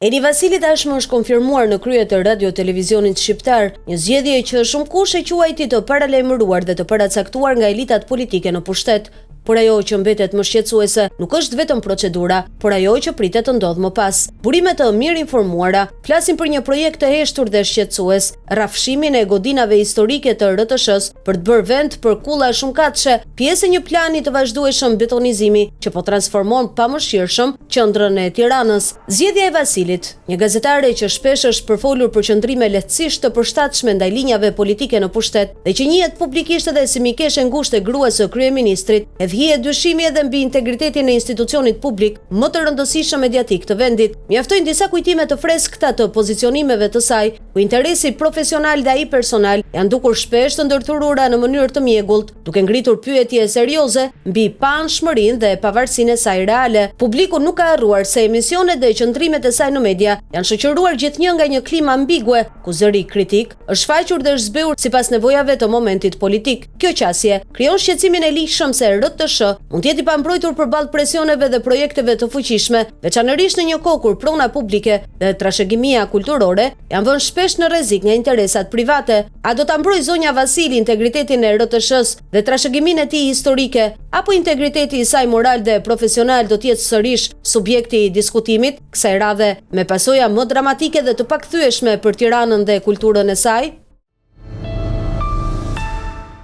Edi Vasili tashmë është konfirmuar në krye të radio-televizionit shqiptar, një zgjedhje që shumë kush e quajti të paralajmëruar dhe të paracaktuar nga elitat politike në pushtet. Por ajo që mbetet më shqetësuese nuk është vetëm procedura, por ajo që pritet të ndodhë më pas. Burimet të mirë informuara flasin për një projekt të heshtur dhe shqetësues, rrafshimin e godinave historike të RTS-s për të bërë vend për kulla shumëkatëshe, pjesë e një plani të vazhdueshëm betonizimi që po transformon pamëshirshëm qendrën e Tiranës. Zgjedhja e Vasilit, një gazetare që shpesh është përfolur për qëndrime lehtësisht të përshtatshme ndaj linjave politike në pushtet dhe që njihet publikisht edhe si mikeshe ngushtë e gruas së kryeministrit, hihet dyshimi edhe mbi integritetin e institucionit publik më të rëndësishëm mediatik të vendit. Mjaftojnë disa kujtime të freskëta të pozicionimeve të saj, ku interesi profesional dhe ai personal janë dukur shpesh të ndërthurura në mënyrë të mjegullt, duke ngritur pyetje serioze mbi paanshmërinë dhe pavarësinë e saj reale. Publiku nuk ka harruar se emisionet dhe qëndrimet e saj në media janë shoqëruar gjithnjë nga një klim ambigue, ku zëri kritik është shfaqur dhe është zbehur sipas nevojave të momentit politik. Kjo qasje krijon shqetësimin e lishëm se RTS mund të jetë i pambrojtur përballë presioneve dhe projekteve të fuqishme, veçanërisht në një kohë kur prona publike dhe trashëgimia kulturore janë vënë shpesh në rrezik nga interesat private. A do ta mbrojë zonja Vasili integritetin e RTS-s dhe trashëgiminë e tij historike, apo integriteti i saj moral dhe profesional do të jetë sërish subjekti i diskutimit, kësaj radhe me pasoja më dramatike dhe të pakthyeshme për Tiranën dhe kulturën e saj?